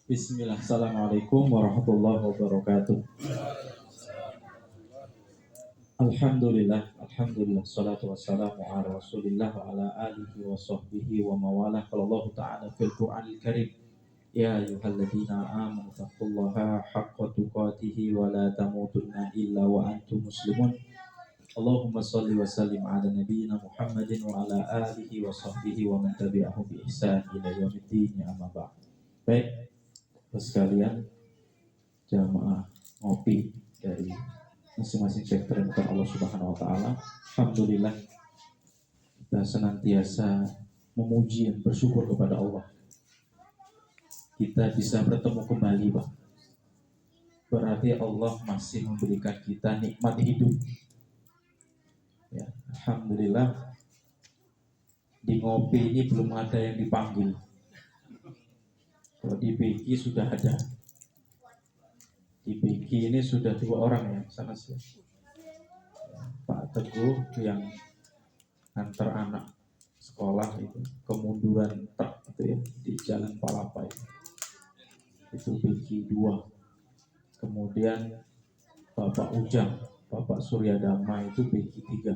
Bismillah, Assalamualaikum warahmatullahi wabarakatuh. Alhamdulillah, salatu wassalamu ala rasulillah wa ala alihi wa sahbihi wa mawalah. Kalau Allah Ta'ala fil Qur'anil Karim, ya ayyuhalladzina amanu taqullaha haqqa tuqatihi wa la tamutunna illa wa antum muslimun. Allahumma salli wa sallim ala nabiyyina Muhammadin wa ala alihi wa sahbihi wa man tabi'ahum bi ihsan ila yaumiddin, amma ba'd. Baik, sekalian jamaah ngopi dari masing-masing sektor yang bukan Allah Subhanahu wa taala. Alhamdulillah kita senantiasa memuji dan bersyukur kepada Allah. Kita bisa bertemu kembali, Pak. Berarti Allah masih memberikan kita nikmat hidup. Ya, alhamdulillah di ngopi ini belum ada yang dipanggil. Kalau di BG sudah ada. Di BG ini sudah 2 orang ya, sana sih. Pak Teguh yang antar anak sekolah itu kemunduran truk itu ya di Jalan Palapa itu BG 2. Kemudian Bapak Ujang, Bapak Suryadama itu BG 3.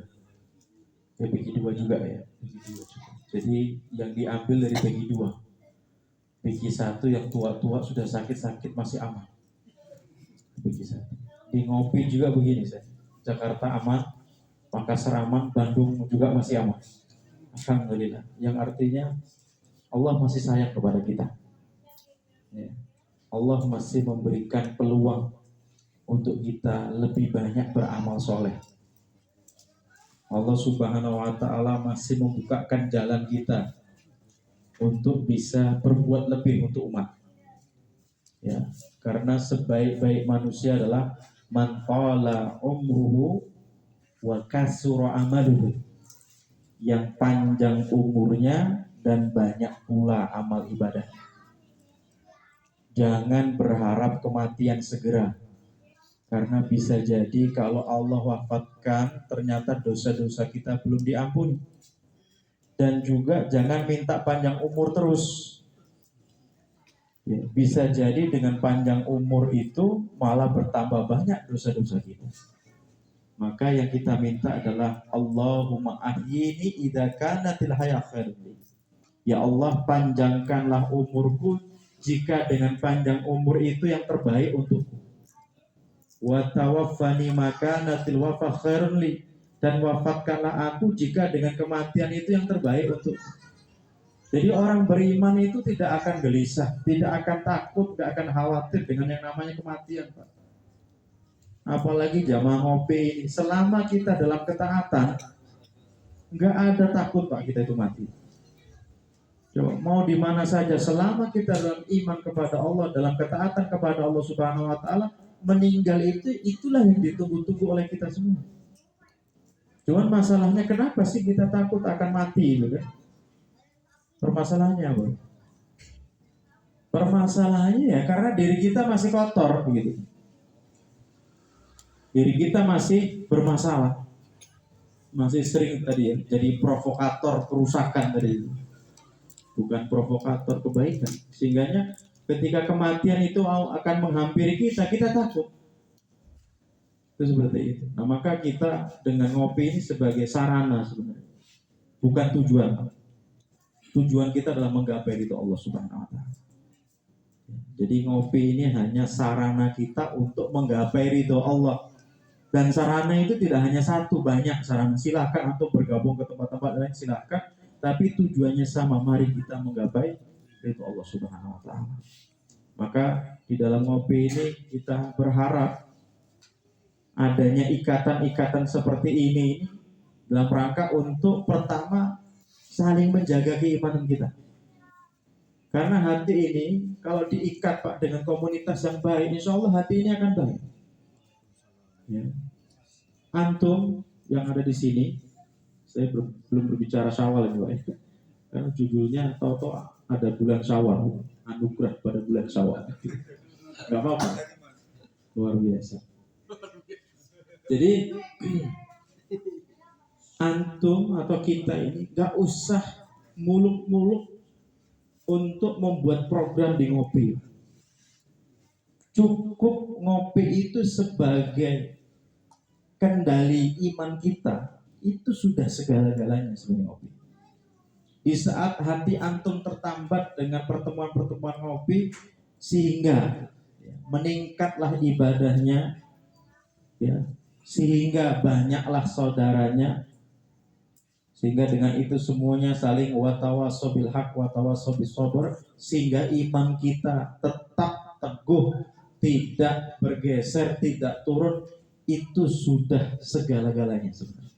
Ya BG 2 juga ya, BG 2 juga. Jadi yang diambil dari BG 2. BG 1 yang tua-tua sudah sakit-sakit masih aman. BG 1. Di ngopi juga begini saya. Jakarta aman, Makassar aman, Bandung juga masih aman. Alhamdulillah. Yang artinya Allah masih sayang kepada kita. Ya. Allah masih memberikan peluang untuk kita lebih banyak beramal soleh. Allah Subhanahu wa taala masih membukakan jalan kita untuk bisa berbuat lebih untuk umat. Ya, karena sebaik-baik manusia adalah man qala umruhu wa kasura amaluhu. Yang panjang umurnya dan banyak pula amal ibadah. Jangan berharap kematian segera. Karena bisa jadi kalau Allah wafatkan ternyata dosa-dosa kita belum diampuni. Dan juga jangan minta panjang umur terus. Ya, bisa jadi dengan panjang umur itu malah bertambah banyak dosa-dosa kita. Maka yang kita minta adalah Allahumma ahyini idza kanatil hayat khairun. Ya Allah, panjangkanlah umurku jika dengan panjang umur itu yang terbaik untukku. Wa tawaffani makanatil wafa khairun li. Dan wafatkanlah aku jika dengan kematian itu yang terbaik untukku. Jadi orang beriman itu tidak akan gelisah, tidak akan takut, tidak akan khawatir dengan yang namanya kematian, Pak. Apalagi jamaah ngopi ini, selama kita dalam ketaatan, nggak ada takut, Pak, kita itu mati. Coba, mau di mana saja, selama kita dalam iman kepada Allah, dalam ketaatan kepada Allah Subhanahu wa taala, meninggal itu itulah yang ditunggu-tunggu oleh kita semua. Cuman masalahnya kenapa sih kita takut akan mati itu kan? Permasalahannya apa? Permasalahannya ya karena diri kita masih kotor begitu. Diri kita masih bermasalah. Masih sering tadi ya jadi provokator kerusakan tadi itu. Bukan provokator kebaikan. Sehingganya ketika kematian itu akan menghampiri kita, kita takut. Itu seperti itu. Nah, maka kita dengan ngopi ini sebagai sarana sebenarnya. Bukan tujuan. Tujuan kita adalah menggapai ridho Allah Subhanahu wa taala. Jadi ngopi ini hanya sarana kita untuk menggapai ridho Allah. Dan sarana itu tidak hanya satu, banyak sarana. Silakan untuk bergabung ke tempat-tempat lain, silakan. Tapi tujuannya sama, mari kita menggapai ridho Allah Subhanahu wa taala. Maka di dalam ngopi ini kita berharap adanya ikatan-ikatan seperti ini dalam rangka untuk pertama saling menjaga keimanan kita. Karena hati ini kalau diikat, Pak, dengan komunitas yang baik, insya Allah hati ini akan baik. Ya. Antum yang ada di sini, saya belum berbicara Syawal ini, Pak. Karena judulnya tahu-tahu ada bulan Syawal, anugerah pada bulan Syawal. Gak apa-apa, luar biasa. Jadi antum atau kita ini gak usah muluk-muluk untuk membuat program di ngopi. Cukup ngopi itu sebagai kendali iman kita, itu sudah segala-galanya sebenarnya ngopi. Di saat hati antum tertambat dengan pertemuan-pertemuan ngopi, sehingga meningkatlah ibadahnya, ya, sehingga banyaklah saudaranya, sehingga dengan itu semuanya saling watawasau bil haq watawasau bis sabr, sehingga iman kita tetap teguh, tidak bergeser, tidak turun, itu sudah segala-galanya sebenarnya.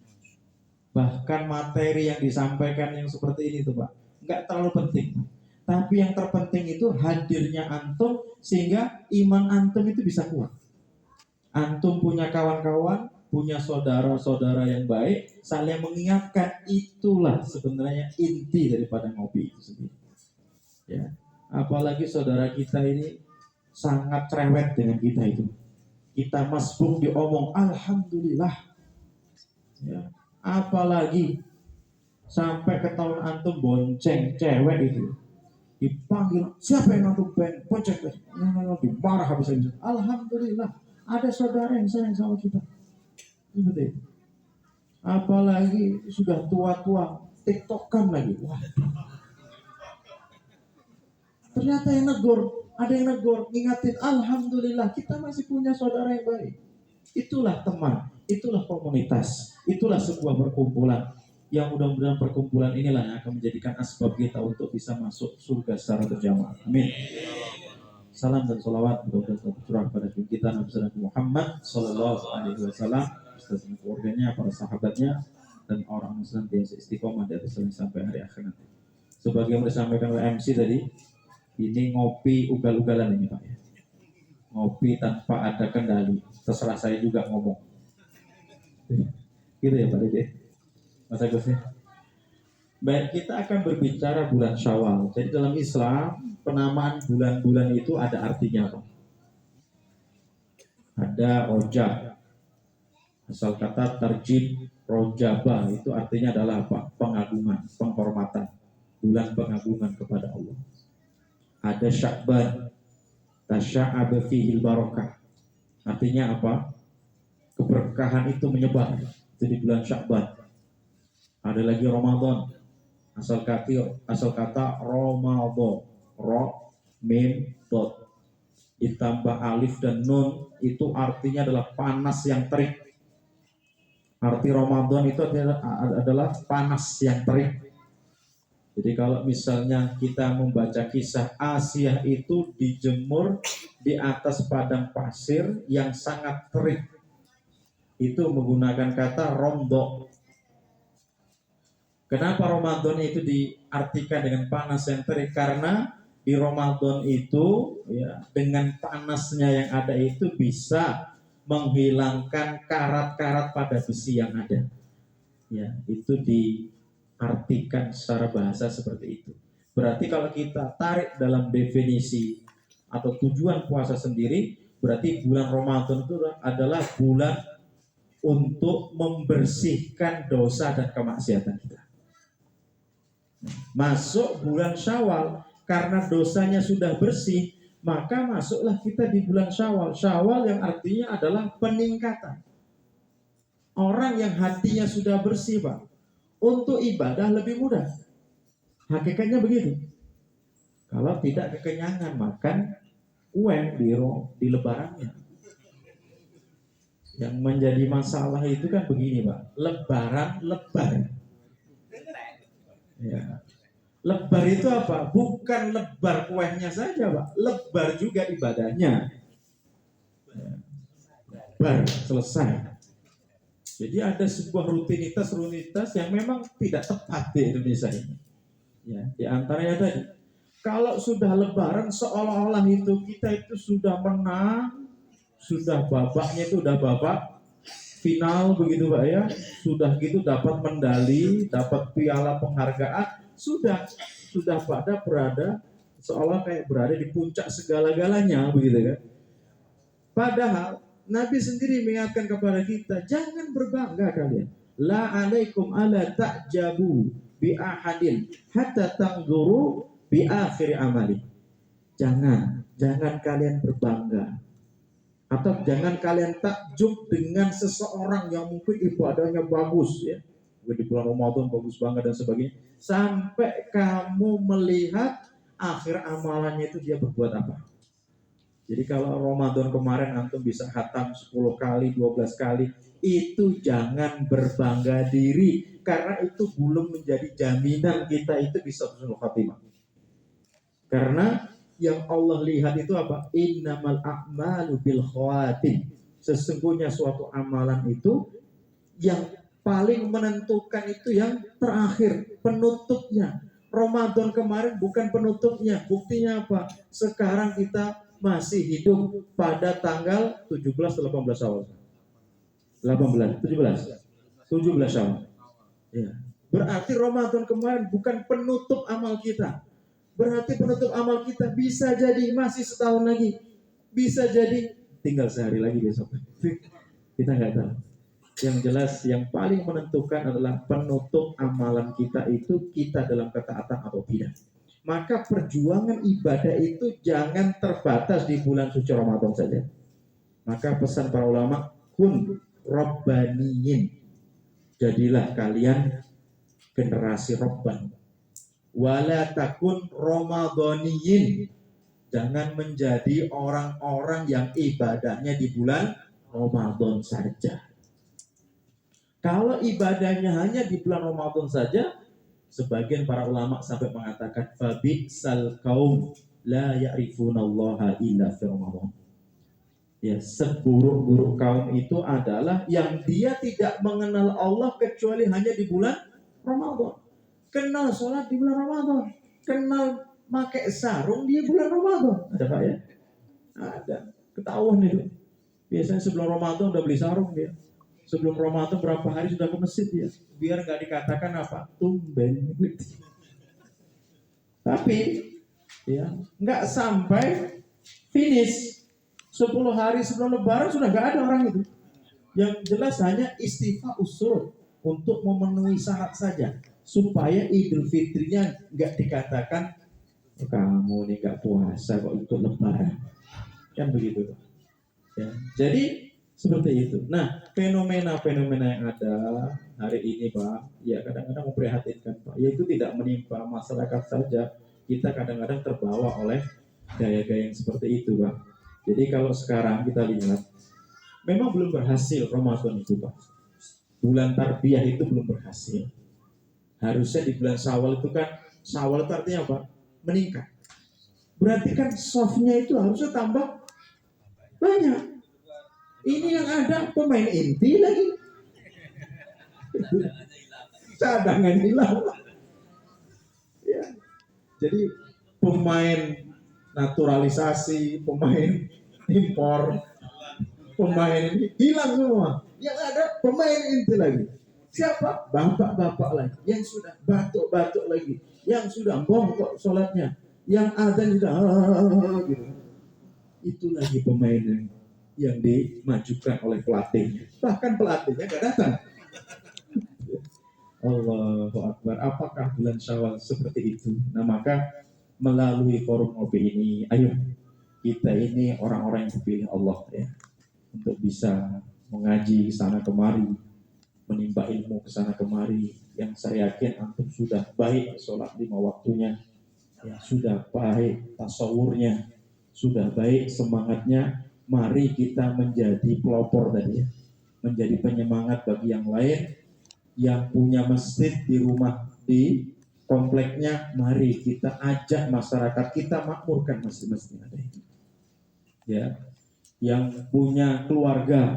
Bahkan materi yang disampaikan yang seperti ini tuh Pak, nggak terlalu penting. Tapi yang terpenting itu hadirnya antum, sehingga iman antum itu bisa kuat. Antum punya kawan-kawan, punya saudara-saudara yang baik, saling mengingatkan, itulah sebenarnya inti daripada ngopi itu sendiri. Ya, apalagi saudara kita ini sangat cerewet dengan kita itu. Kita masbuk diomong, alhamdulillah. Ya, apalagi sampai ketahuan antum bonceng cewek itu, dipanggil, siapa yang antum bonceng? Dimarah habis-habisan. Alhamdulillah, ada saudara yang sayang sama kita. Seperti itu. Apalagi sudah tua-tua, tiktokan lagi. Wah. Ternyata yang negur, ada yang negur, ingatin, alhamdulillah kita masih punya saudara yang baik. Itulah teman, itulah komunitas, itulah sebuah perkumpulan yang mudah-mudahan perkumpulan inilah yang akan menjadikan asbab kita untuk bisa masuk surga secara berjamaah. Amin. Salam dan salawat mudah-mudahan tercurah pada kita Nabi Muhammad Sallallahu Alaihi Wasallam, beserta keluarganya, para sahabatnya, dan orang Muslim yang istiqomah di atas sampai hari akhir nanti. Sebagai yang disampaikan oleh MC tadi, ini ngopi ugal-ugalan ini Pak ya. Ngopi tanpa ada kendali, terserah saya juga ngomong. Gitu ya Pak Dede, Mas Agus ya. Baik, kita akan berbicara bulan Syawal. Jadi dalam Islam, penamaan bulan-bulan itu ada artinya Pak. Ada rojab, asal kata tarjib rojabah, itu artinya adalah apa? Pengagungan, penghormatan, bulan pengagungan kepada Allah. Ada Sya'ban, tasya'aba fihil barakah, artinya apa? Keberkahan itu menyebar, itu di bulan Sya'ban. Ada lagi Ramadan, asal kata Ramadan, ro mim dot ditambah alif dan nun, itu artinya adalah panas yang terik. Arti Ramadan itu adalah panas yang terik. Jadi kalau misalnya kita membaca kisah Asia itu dijemur di atas padang pasir yang sangat terik, itu menggunakan kata romdo. Kenapa Ramadan itu diartikan dengan panas yang terik? Karena di Ramadan itu ya, dengan panasnya yang ada itu bisa menghilangkan karat-karat pada besi yang ada. Ya, itu diartikan secara bahasa seperti itu. Berarti kalau kita tarik dalam definisi atau tujuan puasa sendiri, berarti bulan Ramadan itu adalah bulan untuk membersihkan dosa dan kemaksiatan kita. Masuk bulan Syawal, karena dosanya sudah bersih, maka masuklah kita di bulan Syawal. Syawal yang artinya adalah peningkatan. Orang yang hatinya sudah bersih Pak, untuk ibadah lebih mudah. Hakikatnya begitu. Kalau tidak kekenyangan, makan kue di lebarannya. Yang menjadi masalah itu kan begini Pak, lebaran lebar. Ya. Lebar itu apa? Bukan lebar kuehnya saja Pak, lebar juga ibadahnya. Ya. Lebar selesai. Jadi ada sebuah rutinitas yang memang tidak tepat di Indonesia ini. Ya, di antaranya tadi, kalau sudah lebaran seolah-olah itu kita itu sudah menang, sudah babaknya itu udah babak final begitu Pak ya, sudah gitu dapat medali, dapat piala penghargaan, sudah pada berada seolah kayak berada di puncak segala-galanya begitu kan. Padahal Nabi sendiri mengingatkan kepada kita, jangan berbangga kalian. La alaikum ala ta'jabu bi ahadin hatta tanzuru bi akhir amali. Jangan kalian berbangga Atau jangan kalian takjub dengan seseorang yang mungkin ibadahnya bagus ya, di bulan Ramadan bagus banget dan sebagainya, sampai kamu melihat akhir amalannya itu dia berbuat apa. Jadi kalau Ramadan kemarin antum bisa khatam 10 kali, 12 kali, itu jangan berbangga diri, karena itu belum menjadi jaminan kita itu bisa husnul khatimah. Karena yang Allah lihat itu apa? Innamal a'malu bil khawatim. Sesungguhnya suatu amalan itu yang paling menentukan itu yang terakhir, penutupnya. Ramadan kemarin bukan penutupnya. Buktinya apa? Sekarang kita masih hidup pada tanggal 17 atau 18 awal. 18, 17 awal. Ya. Berarti Ramadan kemarin bukan penutup amal kita. Berarti penutup amal kita bisa jadi masih setahun lagi, bisa jadi tinggal sehari lagi besok. Kita nggak tahu. Yang jelas yang paling menentukan adalah penutup amalan kita itu kita dalam ketaatan atau tidak. Maka perjuangan ibadah itu jangan terbatas di bulan suci Ramadan saja. Maka pesan para ulama, kun robbaniyin, jadilah kalian generasi robban. Wala takun ramadhaniyin, jangan menjadi orang-orang yang ibadahnya di bulan Ramadan saja. Kalau ibadahnya hanya di bulan Ramadan saja, sebagian para ulama sampai mengatakan fabi'sal qaum la ya'rifunallaha illa fi Ramadan. Ya, seburuk-buruk kaum itu adalah yang dia tidak mengenal Allah kecuali hanya di bulan Ramadan. Kenal sholat di bulan Ramadan, kenal pakai sarung di bulan Ramadan. Ada Pak ya? Ada. Ketahuan itu. Biasanya sebelum Ramadan udah beli sarung dia. Sebelum Ramadan berapa hari sudah ke masjid dia. Biar nggak dikatakan apa, tumben. Tapi ya nggak sampai finish 10 hari sebelum Lebaran sudah nggak ada orang itu. Yang jelas hanya istifa usul untuk memenuhi syarat saja, supaya Idul Fitrinya nggak dikatakan kamu nih nggak puasa kok ikut Lebaran, kan begitu ya. Jadi seperti itu. Nah, fenomena-fenomena yang ada hari ini Pak, ya kadang-kadang memprihatinkan Pak. Ya itu tidak menimpa masyarakat saja, kita kadang-kadang terbawa oleh gaya-gaya yang seperti itu Pak. Jadi kalau sekarang kita lihat, memang belum berhasil Ramadan itu Pak. Bulan Tarbiyah itu belum berhasil. Harusnya di bulan Syawal itu kan, Syawal itu artinya apa? Meningkat. Berarti kan softnya itu harusnya tambah banyak. Ini yang ada pemain inti lagi. Cadangan hilang. Ya. Jadi pemain naturalisasi, pemain impor, pemain ini hilang semua. Yang ada pemain inti lagi. Siapa? Bapak-bapak lagi. Yang sudah batuk-batuk lagi. Yang sudah bongkok sholatnya. Yang azan juga gitu. Itu lagi pemain yang dimajukan oleh pelatih. Bahkan pelatihnya gak datang. Allahu Akbar. Apakah bulan Syawal seperti itu? Nah maka melalui forum ngopi ini, ayo kita ini orang-orang yang dipilih Allah ya, untuk bisa mengaji sana kemari, menimba ilmu ke sana kemari. Yang saya yakin antum sudah baik sholat 5 waktunya, ya, sudah baik tasawurnya, sudah baik semangatnya. Mari kita menjadi pelopor tadi ya, menjadi penyemangat bagi yang lain. Yang punya masjid di rumah, di kompleknya, mari kita ajak masyarakat kita makmurkan masjid-masjid ada ini. Ya, yang punya keluarga,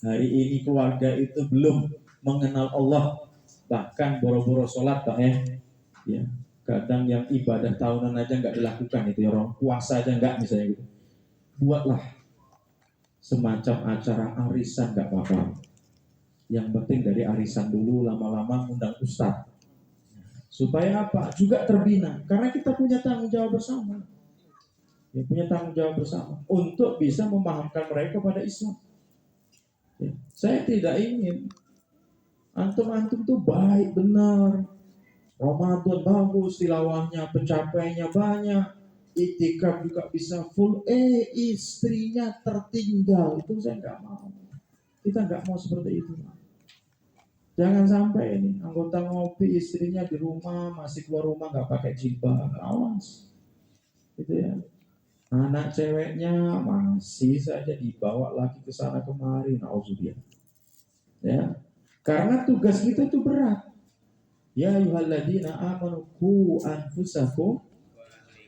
hari ini keluarga itu belum mengenal Allah, bahkan boro-boro sholat Pak ya. Kadang yang ibadah tahunan aja nggak dilakukan itu ya, orang puasa aja nggak misalnya gitu. Buatlah semacam acara arisan nggak apa-apa. Yang penting dari arisan dulu lama-lama undang ustadz. Supaya apa? Juga terbina. Karena kita punya tanggung jawab bersama. Ya, punya tanggung jawab bersama untuk bisa memahamkan mereka pada Islam. Ya, saya tidak ingin antum-antum tuh baik benar, Ramadan bagus, tilawahnya, pencapaiannya banyak, Itikaf juga bisa full, istrinya tertinggal. Itu saya nggak mau. Kita nggak mau seperti itu. Jangan sampai ini anggota ngopi istrinya di rumah, masih keluar rumah nggak pakai jilbab, awas, gitu ya. Anak ceweknya masih saja dibawa lagi ke sana kemari, nauzubillah. Ya, karena tugas kita itu berat. Ya ayyuhalladzina amanu qu anfusakum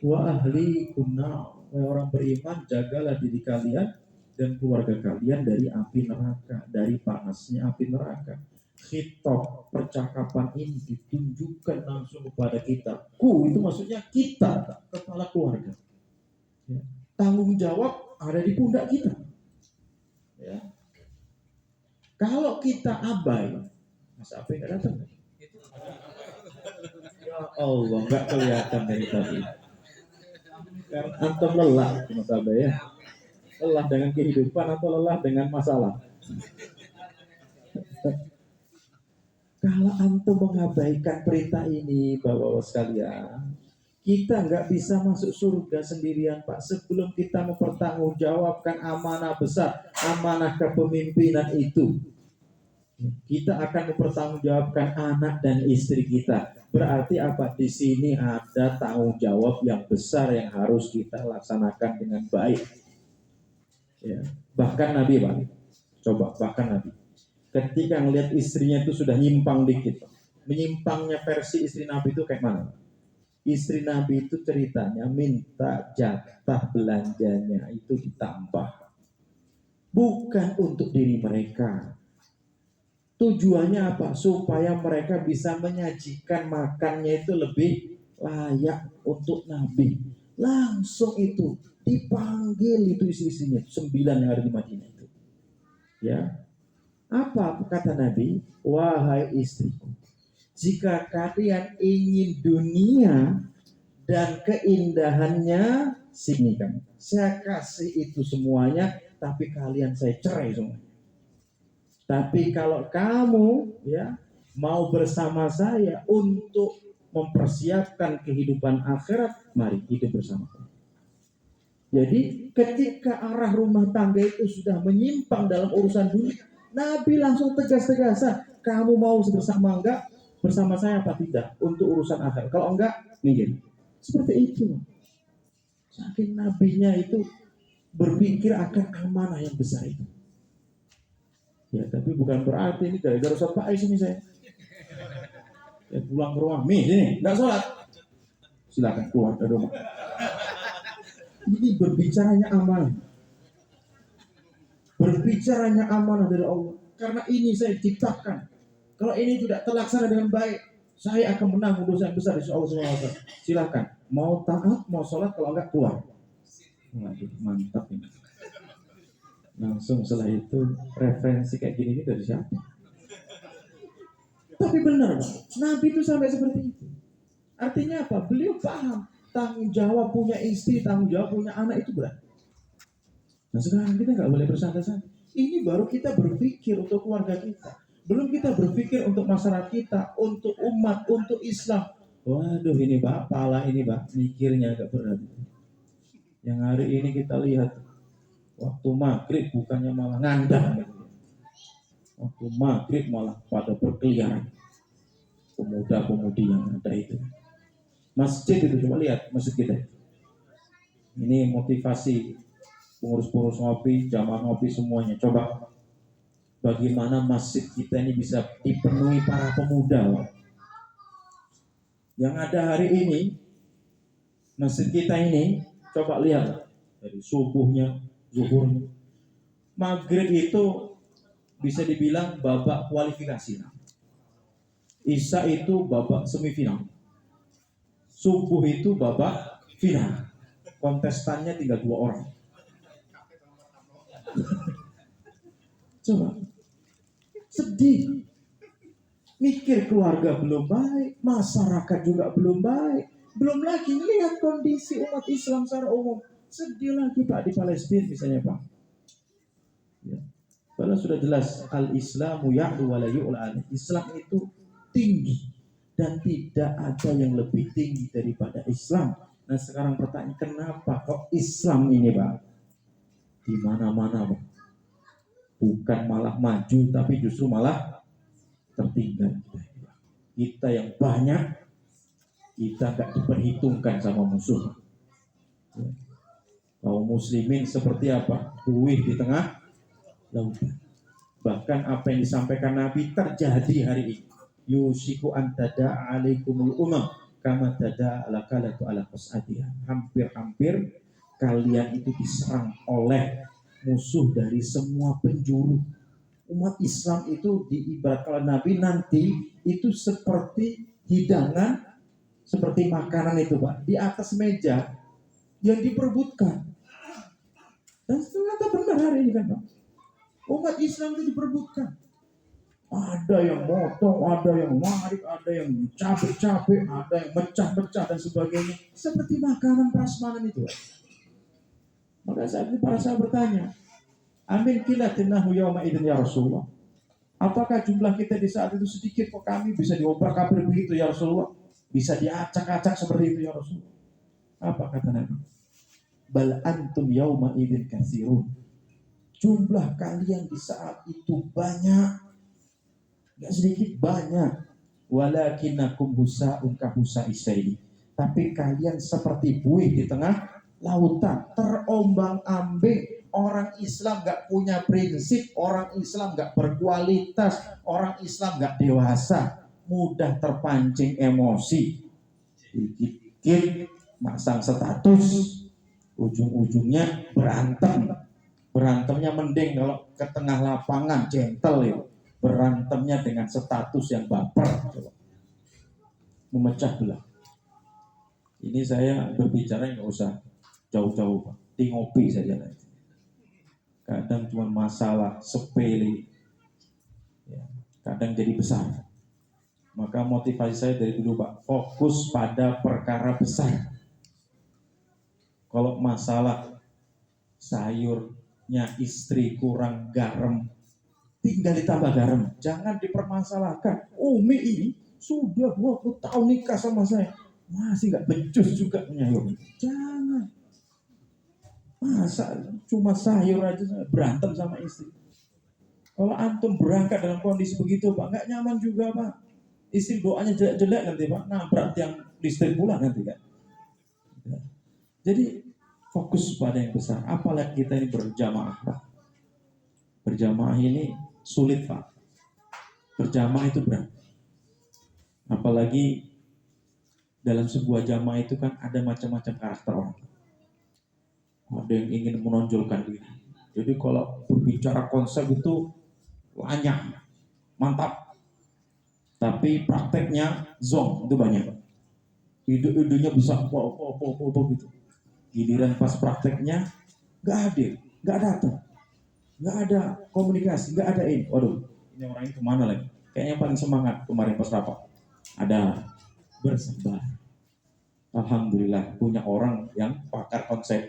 wa ahlikum nar. Wahai orang beriman, jagalah diri kalian dan keluarga kalian dari api neraka, dari panasnya api neraka. Khitab percakapan ini ditunjukkan langsung kepada kita. Itu maksudnya kita, kepala keluarga. Ya. Tanggung jawab ada di pundak kita. Ya. Kalau kita abai, Mas Abai nggak datang? Ya Allah, nggak kelihatan dari tadi. Karena antum lelah, Mas Abai ya. Lelah dengan kehidupan atau lelah dengan masalah? Kalau antum mengabaikan perintah ini, Bapak-Bapak sekalian, kita nggak bisa masuk surga sendirian, Pak. Sebelum kita mempertanggungjawabkan amanah besar, amanah kepemimpinan itu, kita akan mempertanggungjawabkan anak dan istri kita. Berarti apa? Di sini ada tanggung jawab yang besar yang harus kita laksanakan dengan baik. Ya. Bahkan Nabi, Pak, bahkan Nabi, ketika ngelihat istrinya itu sudah nyimpang dikit, menyimpangnya versi istri Nabi itu kayak mana? Istri Nabi itu ceritanya minta jatah belanjanya itu ditambah, bukan untuk diri mereka. Tujuannya apa? Supaya mereka bisa menyajikan makannya itu lebih layak untuk Nabi. Langsung itu dipanggil itu istri-istrinya 9 yang ada di Madinah itu. Ya. Apa kata Nabi? Wahai istriku, jika kalian ingin dunia dan keindahannya, sini kan, saya kasih itu semuanya, tapi kalian saya cerai semua. Tapi kalau kamu ya mau bersama saya untuk mempersiapkan kehidupan akhirat, mari hidup bersama. Jadi ketika arah rumah tangga itu sudah menyimpang dalam urusan dunia, Nabi langsung tegas-tegasan, kamu mau bersama enggak? Bersama saya apa tidak? Untuk urusan akhir. Kalau enggak, minggir. Seperti itu. Saking nabinya itu berpikir akan amanah yang besar itu. Ya, tapi bukan berarti ini gara-gara Ustaz Faiz ini saya. Ya, pulang ke rumah, sini, enggak sholat. Silakan keluar dari rumah. Ini berbicaranya amanah. Berbicaranya amanah dari Allah. Karena ini saya ciptakan. Kalau ini tidak terlaksana dengan baik, saya akan menanggung dosa yang besar di Allah SWT. Silakan. Mau taat, mau sholat, kalau enggak keluar. Waduh, mantap ini. Langsung setelah itu referensi kayak gini dari siapa? Tapi benar, Pak. Nabi itu sampai seperti itu. Artinya apa? Beliau paham tanggung jawab punya istri, tanggung jawab punya anak itu berat. Nah sekarang kita nggak boleh bersantai-santai. Ini baru kita berpikir untuk keluarga kita. Belum kita berpikir untuk masyarakat kita, untuk umat, untuk Islam. Waduh ini Pak, pala ini Pak, mikirnya agak berat. Yang hari ini kita lihat, waktu maghrib bukannya malah ngandang. Waktu maghrib malah pada berkeliaran. Pemuda-pemudi yang ada itu. Masjid itu, coba lihat masjid kita. Ini motivasi pengurus-pengurus ngopi, jamaah ngopi semuanya. Coba bagaimana masjid kita ini bisa dipenuhi para pemuda. Yang ada hari ini, masjid kita ini, coba lihat dari subuhnya, zuhurnya, maghrib itu bisa dibilang babak kualifikasi. Isya itu babak semifinal. Subuh itu babak final. Kontestannya tinggal 2 orang. Coba. Sedih. Mikir keluarga belum baik, masyarakat juga belum baik. Belum lagi lihat kondisi umat Islam secara umum. Sedih lagi Pak di Palestina misalnya Pak. Ya. Padahal sudah jelas al-Islamu ya'lu wa la yu'la. Islam itu tinggi dan tidak ada yang lebih tinggi daripada Islam. Nah sekarang pertanyaan, kenapa kok Islam ini Pak di mana-mana Pak bukan malah maju tapi justru malah tertinggal kita yang banyak, kita gak diperhitungkan sama musuh. Kaum muslimin seperti apa? Buih di tengah lautan. Bahkan apa yang disampaikan Nabi terjadi hari ini. Yusiku antada alaikumul umam kama tada ala kalatu ala qas'atiha. Hampir-hampir kalian itu diserang oleh musuh dari semua penjuru. Umat Islam itu diibaratkan Nabi nanti itu seperti hidangan, seperti makanan itu Pak, di atas meja yang diperebutkan. Dan ternyata benar hari ini kan Pak. Umat Islam itu diperebutkan. Ada yang motong, ada yang narik, ada yang capek-capek, ada yang mecah-mecah dan sebagainya. Seperti makanan prasmanan itu. Maka saat ini para sahabat bertanya, amin kilatinahu yawma idin ya Rasulullah. Apakah jumlah kita di saat itu sedikit kok kami bisa diobrak-abrik begitu ya Rasulullah? Bisa diacak-acak seperti itu ya Rasulullah. Apa kata Nabi? Bal antum yawma idin katsirun. Jumlah kalian di saat itu banyak. Gak sedikit, banyak. Walakinakum husa'un kahusa isaili. Tapi kalian seperti buih di tengah lautan, terombang-ambing. Orang Islam gak punya prinsip, orang Islam gak berkualitas, orang Islam gak dewasa, mudah terpancing emosi. Dikit-dikit masang status, ujung-ujungnya berantem. Berantemnya mending kalau ke tengah lapangan, gentle ya. Berantemnya dengan status yang baper, memecah belah. Ini saya berbicara nggak usah jauh-jauh Pak, di ngopi saja. Kadang cuma masalah sepele, ya, kadang jadi besar. Maka motivasi saya dari dulu Pak, fokus pada perkara besar. Kalau masalah sayurnya istri kurang garam, tinggal ditambah garam, jangan dipermasalahkan. Umi ini sudah 20 tahun nikah sama saya, masih nggak becus juga menyayangi. Jangan. Masa cuma sayur aja berantem sama istri. Kalau antum berangkat dalam kondisi begitu Pak, nggak nyaman juga Pak. Istri doanya jelek-jelek nanti Pak, nabrak yang listrik pula nanti kan. Jadi fokus pada yang besar. Apalagi kita ini berjamaah Pak. Berjamaah ini sulit Pak. Berjamaah itu berat. Apalagi dalam sebuah jamaah itu kan ada macam-macam karakter orang. Ada yang ingin menonjolkan diri. Jadi kalau berbicara konsep itu banyak, mantap. Tapi prakteknya zong itu banyak. Ide-idenya bisa gitu. Giliran pas prakteknya nggak hadir, nggak datang. Nggak ada komunikasi, nggak ada ini. Waduh, ini orang ini kemana lagi? Kayaknya paling semangat kemarin pas rapat. Ada bersabar. Alhamdulillah punya orang yang pakar konsep,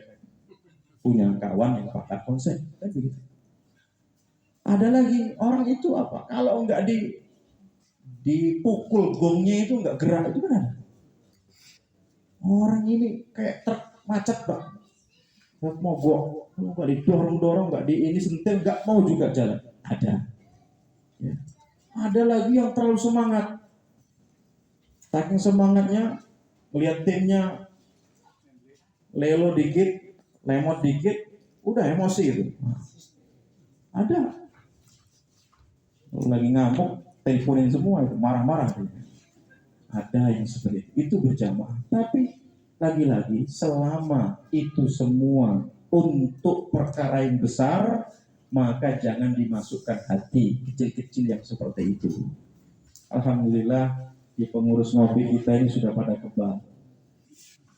punya kawan yang pakar konsep. Kan begitu. Ada lagi orang itu apa? Kalau nggak dipukul gongnya itu nggak gerak, itu kan? Orang ini kayak truk macet Pak. Nggak mogok, nggak didorong-dorong, nggak di ini sentil, nggak mau juga jalan. Ada. Ya. Ada lagi yang terlalu semangat. Saking semangatnya, melihat timnya lelo dikit, lemot dikit, udah emosi gitu. Ada. Lagi ngamuk, teleponin semua itu, marah-marah. Ada yang seperti itu berjamaah. Tapi lagi-lagi selama itu semua untuk perkara yang besar, maka jangan dimasukkan hati kecil-kecil yang seperti itu. Alhamdulillah di pengurus ngopi kita ini sudah pada kebal.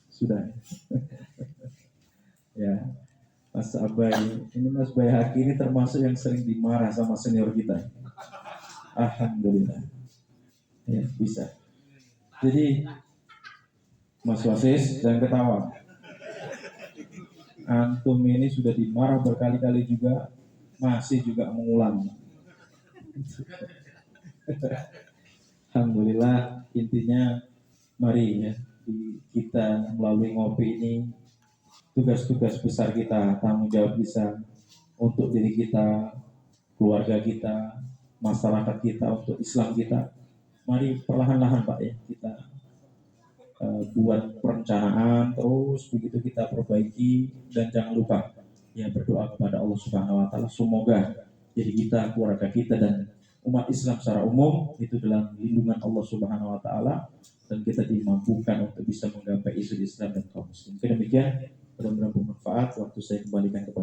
Sudah. Ya, Mas Abai, ini Mas Bayhaki ini termasuk yang sering dimarah sama senior kita. Alhamdulillah. Ya, bisa. Jadi Mas Wasis jangan ketawa. Antum ini sudah dimarah berkali-kali juga, masih juga mengulang. Alhamdulillah, intinya mari ya, di kita melalui ngopi ini, tugas-tugas besar kita, tanggung jawab bisa untuk diri kita, keluarga kita, masyarakat kita, untuk Islam kita. Mari perlahan-lahan Pak ya, kita buat perencanaan, terus begitu kita perbaiki, dan jangan lupa ya berdoa kepada Allah Subhanahu Wa Taala, semoga jadi kita, keluarga kita, dan umat Islam secara umum itu dalam lindungan Allah Subhanahu Wa Taala, dan kita dimampukan untuk bisa menggapai isu Islam dan kaum muslim. Demikian, mudah-mudahan bermanfaat. Waktu saya kembalikan kepada